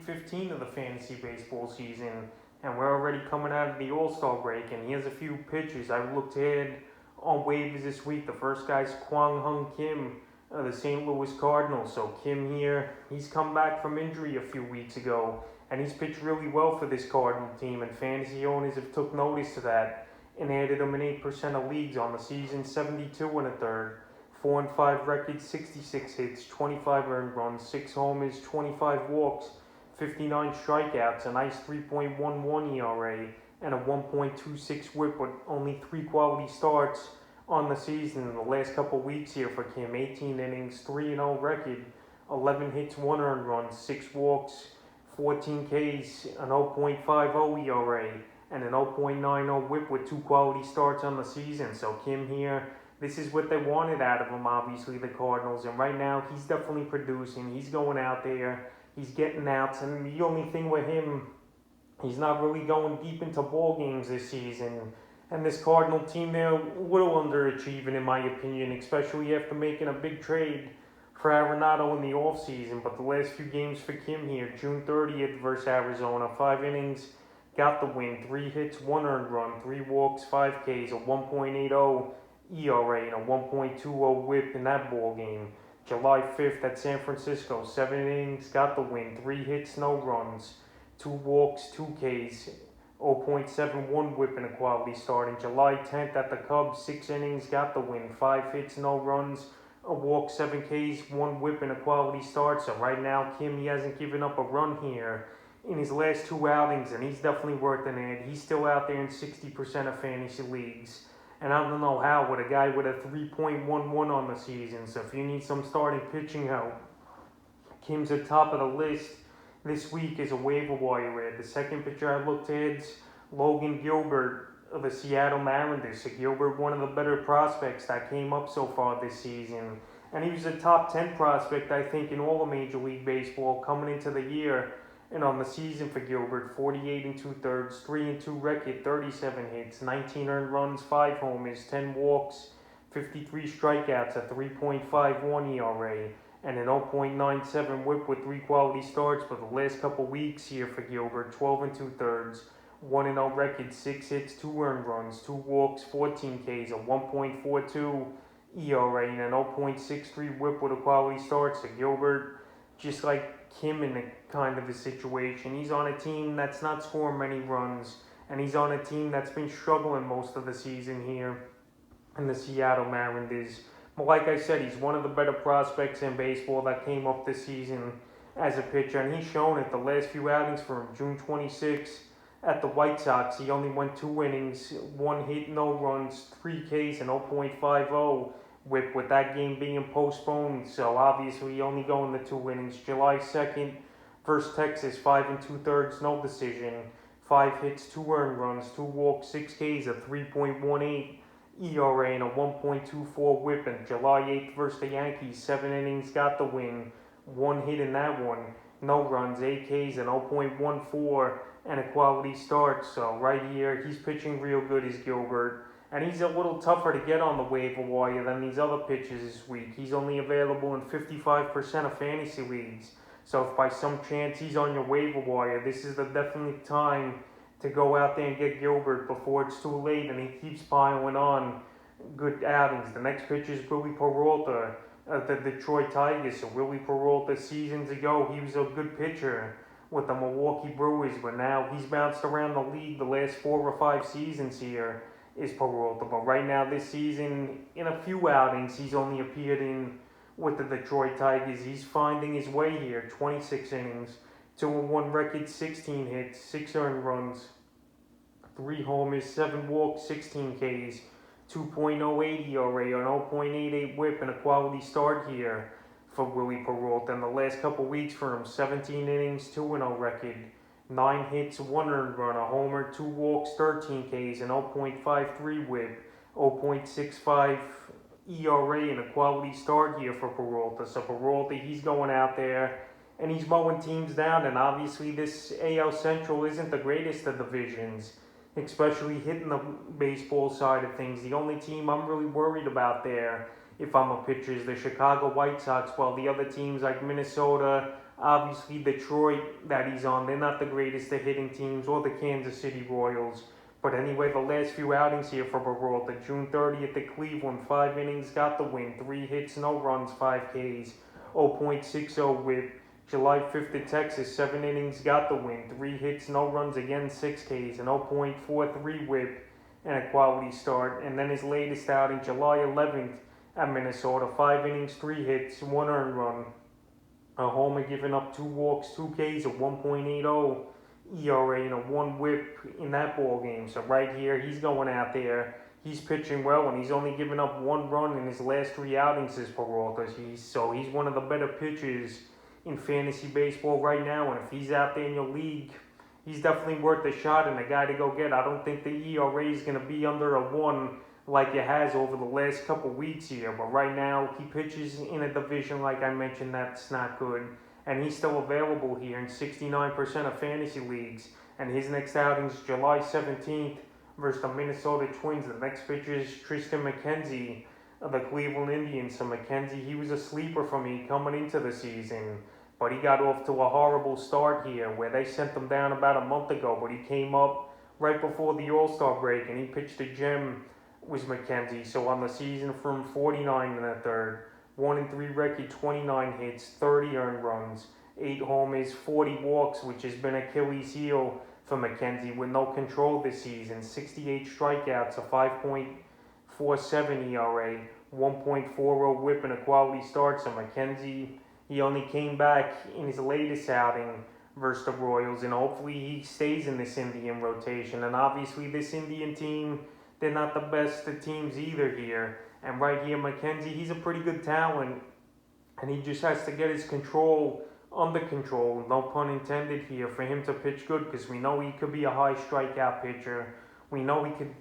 week 15 of the fantasy baseball season, and we're already coming out of the All-Star break, and here's a few pitchers I looked ahead on waivers this week. The first guy's Kwang Hung Kim of the St. Louis Cardinals. So Kim here, he's come back from injury a few weeks ago, and he's pitched really well for this Cardinal team, and fantasy owners have took notice to that and added him in 8% of leagues on the season. 72 and a third, 4-5 record, 66 hits, 25 earned runs, 6 homers, 25 walks, 59 strikeouts, a nice 3.11 ERA, and a 1.26 whip with only 3 quality starts on the season in the last couple weeks here for Kim. 18 innings, 3-0 record, 11 hits, 1 earned run, 6 walks, 14 Ks, an 0.50 ERA, and an 0.90 whip with 2 quality starts on the season. So Kim here, this is what they wanted out of him, obviously, the Cardinals. And right now, he's definitely producing. He's going out there. He's getting outs. And the only thing with him, he's not really going deep into ball games this season. And this Cardinal team, they're a little underachieving, in my opinion, especially after making a big trade for Arenado in the offseason. But the last few games for Kim here, June 30th versus Arizona, 5 innings, got the win, 3 hits, 1 earned run, 3 walks, 5 Ks, a 1.80 ERA, and a 1.20 whip in that ball game. July 5th at San Francisco, 7 innings, got the win, 3 hits, no runs, 2 walks, 2 Ks, 0.71 whip in a quality start. And July 10th at the Cubs, 6 innings, got the win, 5 hits, no runs, a walk, 7 Ks, 1 whip in a quality start. So right now, Kim, he hasn't given up a run here in his last 2 outings, and he's definitely worth an ad. He's still out there in 60% of fantasy leagues. And I don't know how, with a guy with a 3.11 on the season. So if you need some starting pitching help, Kim's at top of the list this week is a waiver wire ad. The second pitcher I looked at is Logan Gilbert of the Seattle Mariners. So Gilbert, one of the better prospects that came up so far this season. And he was a top 10 prospect, I think, in all of Major League Baseball coming into the year. And on the season for Gilbert, 48 2/3, 3-2 record, 37 hits, 19 earned runs, 5 homers, 10 walks, 53 strikeouts, a 3.51 ERA, and an 0.97 whip with 3 quality starts for the last couple weeks here for Gilbert. 12 2/3, 1-0 record, 6 hits, 2 earned runs, 2 walks, 14 Ks, a 1.42 ERA, and an 0.63 whip with a quality start. So Gilbert, just like Kim in a kind of a situation. He's on a team that's not scoring many runs, and he's on a team that's been struggling most of the season here in the Seattle Mariners. But like I said, he's one of the better prospects in baseball that came up this season as a pitcher, and he's shown it the last few outings for him. June 26th at the White Sox, he only went 2 innings, 1 hit, no runs, 3 Ks, and 0.50 whip, with that game being postponed. So obviously only going the 2 innings. July 2nd versus Texas, 5 2/3, no decision, 5 hits, 2 earned runs, 2 walks, 6 Ks, a 3.18 ERA, and a 1.24 whip. And July 8th versus the Yankees, 7 innings, got the win, 1 hit in that one, no runs, 8 Ks, and 0.14, and a quality start. So right here, he's pitching real good as Gilbert. And he's a little tougher to get on the waiver wire than these other pitchers this week. He's only available in 55% of fantasy leagues. So if by some chance he's on your waiver wire, this is the definite time to go out there and get Gilbert before it's too late and he keeps piling on good outings. The next pitcher is Willie Peralta of the Detroit Tigers. So Willie Peralta, seasons ago, he was a good pitcher with the Milwaukee Brewers, but now he's bounced around the league the last 4 or 5 seasons here. Is Peralta, but right now this season, in a few outings, he's only appeared in with the Detroit Tigers. He's finding his way here. 26 innings, 2-1 record, 16 hits, 6 earned runs, 3 homers, 7 walks, 16 Ks, 2.08 ERA, an 0.88 whip, and a quality start here for Willie Peralta. In the last couple weeks for him, 17 innings, 2-0 record, 9 hits, 1 earned run, a homer, 2 walks, 13 Ks, an 0.53 whip, 0.65 ERA, and a quality start here for Peralta. So Peralta, he's going out there and he's mowing teams down. And obviously this AL Central isn't the greatest of divisions, especially hitting the baseball side of things. The only team I'm really worried about there, if I'm a pitcher, is the Chicago White Sox, while the other teams like Minnesota, Obviously, Detroit that he's on, they're not the greatest of hitting teams, or the Kansas City Royals. But anyway, the last few outings here for Peralta. June 30th at Cleveland, 5 innings, got the win. 3 hits, no runs, 5 Ks, 0.60 whip. July 5th at Texas, 7 innings, got the win. 3 hits, no runs, again 6 Ks, an 0.43 whip, and a quality start. And then his latest outing, July 11th at Minnesota, 5 innings, 3 hits, 1 earned run. A homer, giving up 2 walks, 2 Ks, a 1.80 ERA, and a 1 whip in that ball game. So right here, he's going out there. He's pitching well, and he's only given up 1 run in his last 3 outings as Peralta. So he's one of the better pitchers in fantasy baseball right now. And if he's out there in your league, he's definitely worth a shot and a guy to go get. I don't think the ERA is going to be under a 1 like it has over the last couple weeks here. But right now, he pitches in a division, like I mentioned, that's not good. And he's still available here in 69% of fantasy leagues. And his next outing is July 17th versus the Minnesota Twins. The next pitcher is Tristan McKenzie of the Cleveland Indians. So McKenzie, he was a sleeper for me coming into the season. But he got off to a horrible start here where they sent him down about a month ago. But he came up right before the All-Star break and he pitched a gem, was McKenzie. So on the season from 49 in the third, 1-3 record, 29 hits, 30 earned runs, 8 homers, 40 walks, which has been Achilles' heel for McKenzie with no control this season. 68 strikeouts, a 5.47 ERA, 1.40 whip, and a quality start. So McKenzie, he only came back in his latest outing versus the Royals, and hopefully he stays in this Indian rotation. And obviously this Indian team, they're not the best of teams either here. And right here, McKenzie, he's a pretty good talent. And he just has to get his control under control, no pun intended here, for him to pitch good. Because we know he could be a high strikeout pitcher. We know he could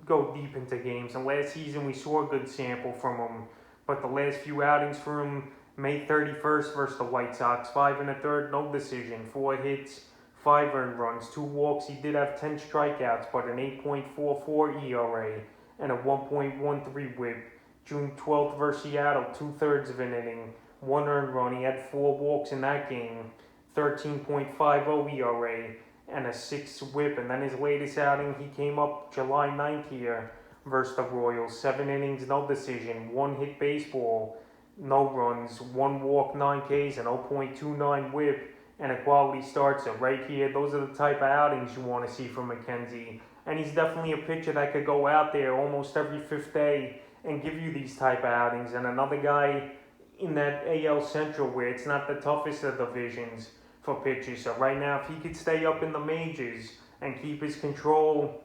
go deep into games. And last season, we saw a good sample from him. But the last few outings for him, May 31st versus the White Sox, 5 1/3, no decision, 4 hits, 5 earned runs, 2 walks. He did have 10 strikeouts, but an 8.44 ERA and a 1.13 whip. June 12th versus Seattle, 2/3 of an inning, 1 earned run. He had 4 walks in that game, 13.50 ERA and a 6 whip. And then his latest outing, he came up July 9th here versus the Royals, 7 innings, no decision, 1 hit baseball, no runs, 1 walk, 9 Ks, and 0.29 whip, and a quality start. So right here, those are the type of outings you want to see from McKenzie. And he's definitely a pitcher that could go out there almost every 5th day and give you these type of outings. And another guy in that AL Central where it's not the toughest of divisions for pitchers. So right now, if he could stay up in the majors and keep his control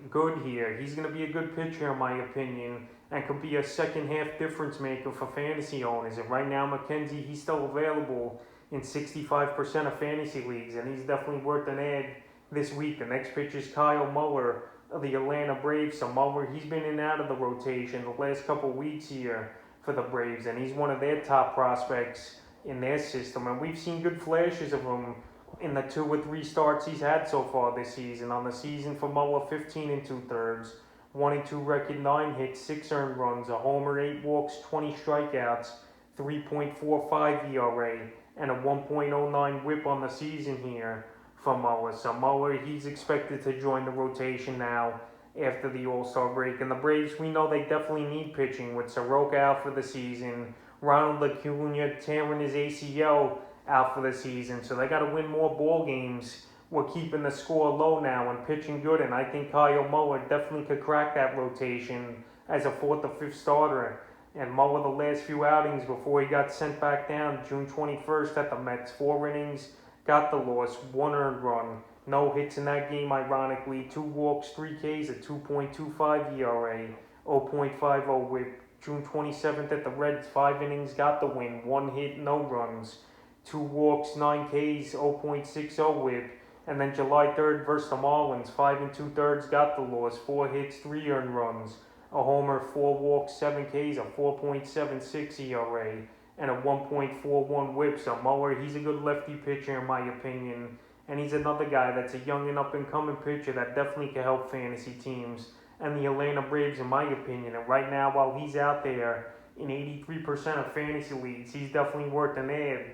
good here, he's going to be a good pitcher in my opinion, and could be a second half difference maker for fantasy owners. And right now, McKenzie, he's still available in 65% of fantasy leagues, and he's definitely worth an ad this week. The next pitcher is Kyle Muller of the Atlanta Braves. So Muller, he's been in and out of the rotation the last couple weeks here for the Braves, and he's one of their top prospects in their system. And we've seen good flashes of him in the 2 or 3 starts he's had so far this season. On the season for Muller, 15 2/3, 1-2 record, 9 hits, 6 earned runs, a homer, 8 walks, 20 strikeouts, 3.45 ERA, and a 1.09 whip on the season here for Muller. So Muller, he's expected to join the rotation now after the All-Star break. And the Braves, we know they definitely need pitching with Soroka out for the season, Ronald Acuna tearing his ACL out for the season. So they got to win more ball games. We're keeping the score low now and pitching good. And I think Kyle Muller definitely could crack that rotation as a 4th or 5th starter. And Muller, the last few outings before he got sent back down, June 21st at the Mets, 4 innings, got the loss, 1 earned run, no hits in that game ironically, 2 walks, 3 Ks, a 2.25 ERA, 0.50 whip. June 27th at the Reds, 5 innings, got the win, 1 hit, no runs, 2 walks, 9 Ks, 0.60 whip. And then July 3rd versus the Marlins, 5 2/3, got the loss, 4 hits, 3 earned runs, a homer, 4 walks, 7 Ks, a 4.76 ERA, and a 1.41 whip. So Muller, he's a good lefty pitcher in my opinion. And he's another guy that's a young and up-and-coming pitcher that definitely can help fantasy teams and the Atlanta Braves in my opinion. And right now, while he's out there in 83% of fantasy leagues, he's definitely worth an ad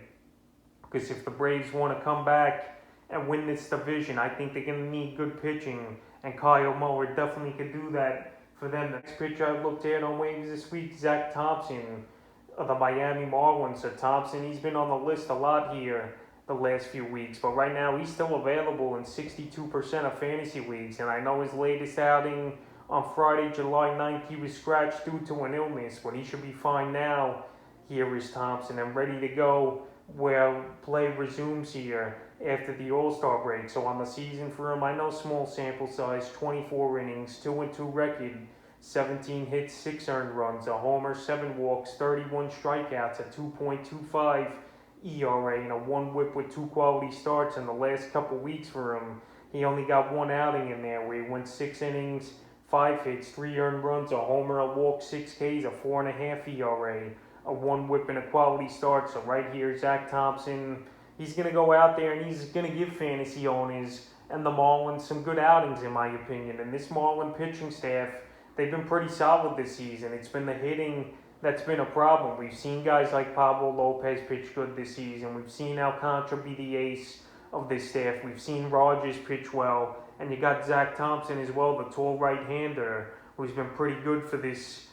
because if the Braves want to come back and win this division, I think they're going to need good pitching, and Kyle Muller definitely could do that for them. The next pitcher I looked at on waivers this week, Zach Thompson of the Miami Marlins. So Thompson, he's been on the list a lot here the last few weeks, but right now he's still available in 62% of fantasy leagues, and I know his latest outing on Friday, July 9th, he was scratched due to an illness, but he should be fine now. Here is Thompson and ready to go where play resumes here after the All-Star break. So on the season for him, I know small sample size, 24 innings, 2-2 record, 17 hits, 6 earned runs, a homer, 7 walks, 31 strikeouts, a 2.25 ERA, and a 1 whip with 2 quality starts in the last couple weeks for him. He only got 1 outing in there where he went 6 innings, 5 hits, 3 earned runs, a homer, a walk, 6 Ks, a 4.5 ERA, a 1 whip, and a quality start. So right here, Zach Thompson, he's going to go out there and he's going to give fantasy owners and the Marlins some good outings, in my opinion. And this Marlin pitching staff, they've been pretty solid this season. It's been the hitting that's been a problem. We've seen guys like Pablo Lopez pitch good this season. We've seen Alcantara be the ace of this staff. We've seen Rogers pitch well. And you got Zach Thompson as well, the tall right-hander, who's been pretty good for this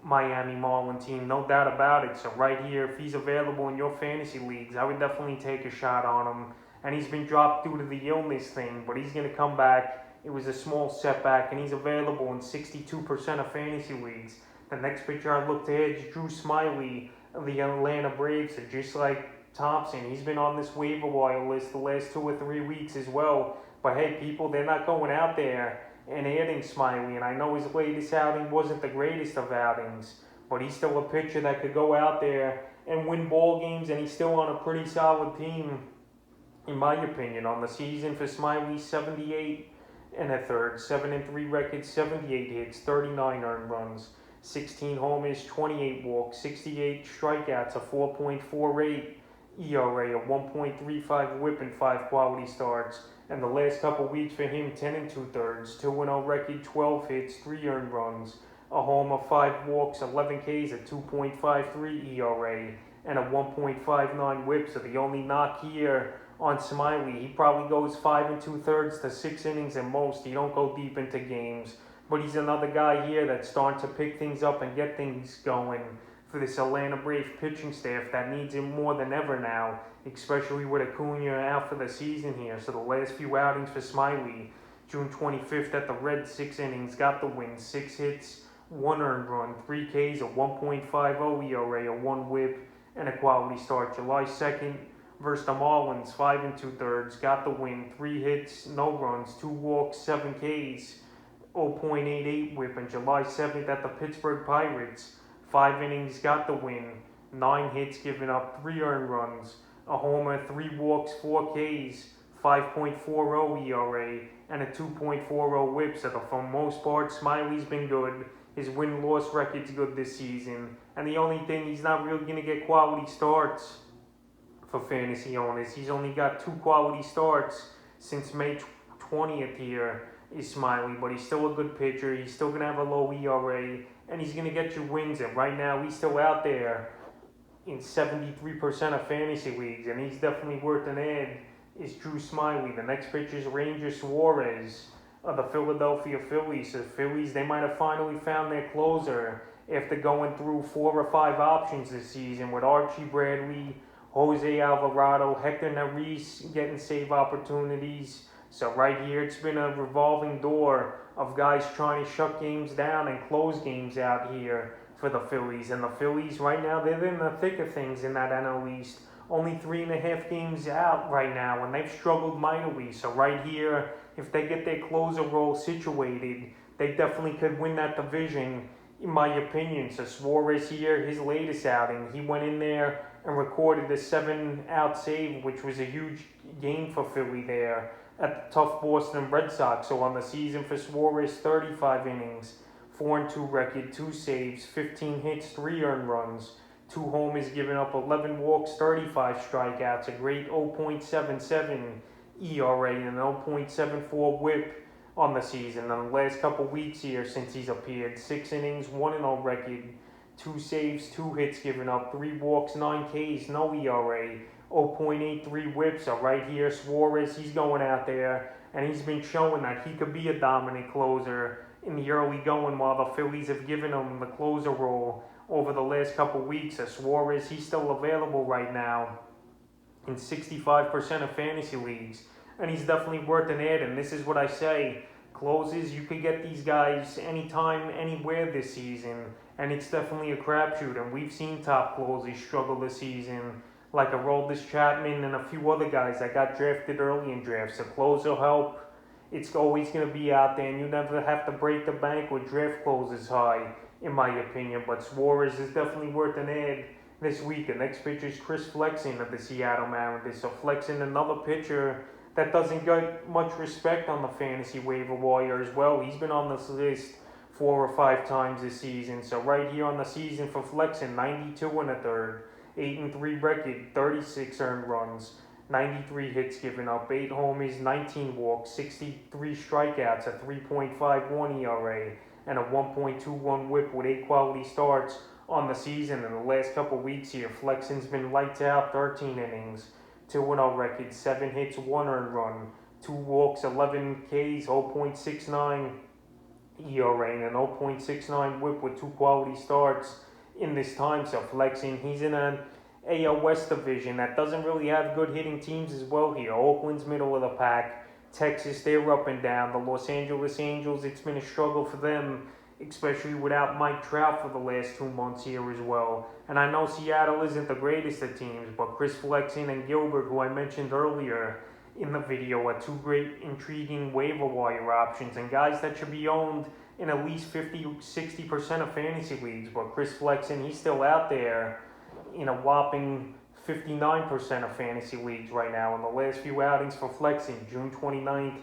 Miami Marlin team, no doubt about it. So right here, if he's available in your fantasy leagues, I would definitely take a shot on him. And he's been dropped due to the illness thing, but he's going to come back. It was a small setback, and he's available in 62% of fantasy leagues. The next pitcher I looked at is Drew Smiley of the Atlanta Braves. So just like Thompson, he's been on this waiver wire list the last 2 or 3 weeks as well. But hey, people, they're not going out there and adding Smiley. And I know his latest outing wasn't the greatest of outings, but he's still a pitcher that could go out there and win ball games, and he's still on a pretty solid team, in my opinion. On the season for Smiley, 78 1/3, 7-3 record, 78 hits, 39 earned runs, 16 homers, 28 walks, 68 strikeouts, a 4.48 ERA, a 1.35 whip, and 5 quality starts. And the last couple weeks for him, 10 2/3, 2-0 record, 12 hits, 3 earned runs, a homer, 5 walks, 11 Ks, a 2.53 ERA, and a 1.59 whip. So the only knock here on Smiley, he probably goes 5 2/3 to 6 innings at most. He don't go deep into games. But he's another guy here that's starting to pick things up and get things going for this Atlanta Braves pitching staff that needs him more than ever now, especially with Acuna out for the season here. So the last few outings for Smiley, June 25th at the Reds, 6 innings, got the win, 6 hits, 1 earned run, 3 Ks, a 1.50 ERA, a 1 whip, and a quality start. July 2nd versus the Marlins, 5 2/3, got the win, 3 hits, no runs, 2 walks, 7 Ks, 0.88 whip. And July 7th at the Pittsburgh Pirates, 5 innings, got the win, 9 hits, giving up 3 earned runs, a homer, 3 walks, 4 Ks, 5.40 ERA, and a 2.40 whip. So for the most part, Smiley's been good. His win-loss record's good this season. And the only thing, he's not really going to get quality starts for fantasy owners. He's only got 2 quality starts since May 20th here is Smiley, but he's still a good pitcher. He's still going to have a low ERA, and he's going to get you wins. And right now, he's still out there in 73% of fantasy leagues, and he's definitely worth an ad, is Drew Smiley. The next pitcher is Ranger Suarez of the Philadelphia Phillies. So the Phillies, they might have finally found their closer after going through 4 or 5 options this season with Archie Bradley, Jose Alvarado, Hector Neris getting save opportunities. So right here, it's been a revolving door of guys trying to shut games down and close games out here for the Phillies. And the Phillies right now, they're in the thick of things in that NL East. Only 3.5 games out right now, and they've struggled mightily. So right here, if they get their closer role situated, they definitely could win that division, in my opinion. So Suarez here, his latest outing, he went in there and recorded a 7-out save, which was a huge game for Philly there at the tough Boston Red Sox. So on the season for Suarez, 35 innings, 4-2 record, 2 saves, 15 hits, 3 earned runs, 2 homers, giving up 11 walks, 35 strikeouts, a great 0.77 ERA, and an 0.74 whip on the season. In the last couple weeks here since he's appeared, 6 innings, 1-0 record, 2 saves, 2 hits given up, 3 walks, 9 Ks, no ERA, 0.83 whip. So right here, Suarez, he's going out there, and he's been showing that he could be a dominant closer in the early going while the Phillies have given him the closer role over the last couple weeks. Suarez, he's still available right now in 65% of fantasy leagues, and he's definitely worth an add. And this is what I say: closes, you could get these guys anytime, anywhere this season, and it's definitely a crapshoot. And we've seen top closers struggle this season, like Aroldis Chapman and a few other guys that got drafted early in drafts. So closer help, it's always going to be out there, and you never have to break the bank with draft closes high, in my opinion. But Suarez is definitely worth an add this week. The next pitcher is Chris Flexen of the Seattle Mariners. So Flexen, another pitcher that doesn't get much respect on the fantasy waiver wire as well. He's been on this list 4 or 5 times this season. So right here on the season for Flexen, 92 and a third, 8-3 record, 36 earned runs, 93 hits given up, 8 homers, 19 walks, 63 strikeouts, a 3.51 ERA, and a 1.21 whip with 8 quality starts on the season. In the last couple weeks here, Flexen's been lights out, 13 innings, 2-0 record, 7 hits, 1 earned run, 2 walks, 11 Ks, 0.69 ERA, and an 0.69 whip with 2 quality starts in this time. So Flexen, he's in an AL West division that doesn't really have good hitting teams as well here. Oakland's middle of the pack. Texas, they're up and down. The Los Angeles Angels, it's been a struggle for them, especially without Mike Trout for the last 2 months here as well. And I know Seattle isn't the greatest of teams, but Chris Flexen and Gilbert, who I mentioned earlier in the video, are 2 great, intriguing waiver wire options and guys that should be owned in at least 50-60% of fantasy leagues. But Chris Flexen, he's still out there in a whopping 59% of fantasy leagues right now. In the last few outings for Flexen, June 29th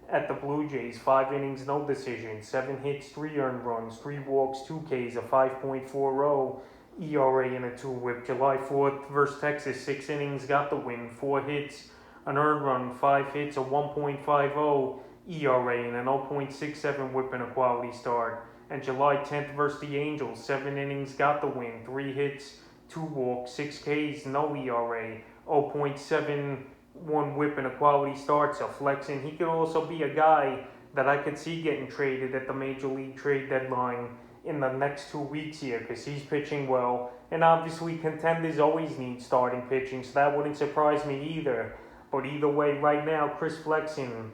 at the Blue Jays, 5 innings, no decision, 7 hits, 3 earned runs, 3 walks, 2 Ks, a 5.40 ERA, and a 2 whip. July 4th versus Texas, 6 innings, got the win, 4 hits, an earned run, 5 hits, a 1.50 ERA, and an 0.67 whip and a quality start. And July 10th versus the Angels, 7 innings, got the win, 3 hits, 2 walks, 6 Ks, no ERA, 0.71 whip and a quality start. So Flexen, he could also be a guy that I could see getting traded at the Major League trade deadline in the next 2 weeks here, because he's pitching well. And obviously contenders always need starting pitching, so that wouldn't surprise me either. But either way, right now, Chris Flexen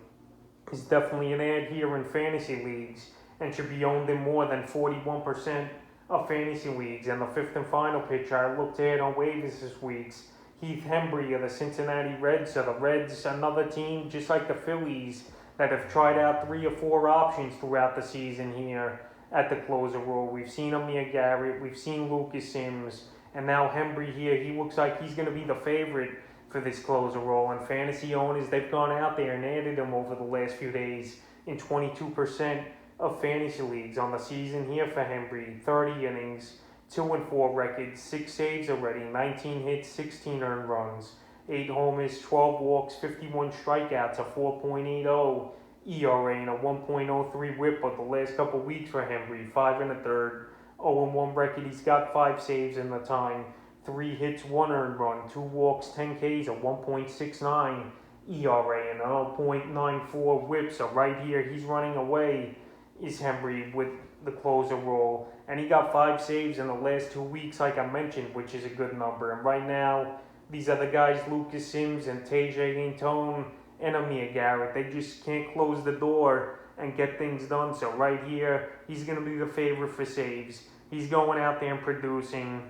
is definitely an add here in fantasy leagues and should be owned in more than 41% of fantasy leagues. And the 5th and final pitcher I looked at on waivers this week, Heath Hembree of the Cincinnati Reds. So the Reds, another team just like the Phillies that have tried out 3 or 4 options throughout the season here at the closer role. We've seen Amir Garrett, we've seen Lucas Sims, and now Hembree here. He looks like he's going to be the favorite for this closer role. And fantasy owners, they've gone out there and added him over the last few days in 22% of fantasy leagues on the season here for Hembree. 30 innings, 2-4 record, 6 saves already, 19 hits, 16 earned runs, 8 homers, 12 walks, 51 strikeouts, a 4.80 ERA, and a 1.03 whip. But the last couple weeks for Hembree, 5 1/3, 0-1 record. He's got 5 saves in the time, 3 hits, 1 earned run, 2 walks, 10 Ks, a 1.69 ERA, and a 0.94 whip. So right here, he's running away is Hembree with the closer role, and he got 5 saves in the last 2 weeks, like I mentioned, which is a good number. And right now, these are the guys, Lucas Sims and Tejay Antone and Amir Garrett. They just can't close the door and get things done. So right here, he's going to be the favorite for saves. He's going out there and producing.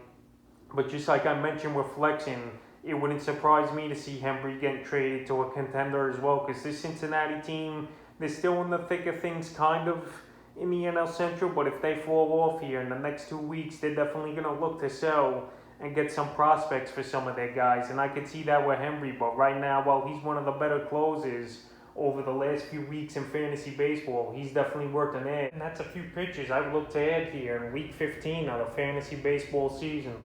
But just like I mentioned with Flexen, it wouldn't surprise me to see Hembree getting traded to a contender as well, because this Cincinnati team, they're still in the thick of things, kind of, in the NL Central. But if they fall off here in the next 2 weeks, they're definitely going to look to sell and get some prospects for some of their guys. And I could see that with Hembree. But right now, while he's one of the better closers over the last few weeks in fantasy baseball, he's definitely worth an add. And that's a few pitchers I would look to add here in Week 15 of the fantasy baseball season.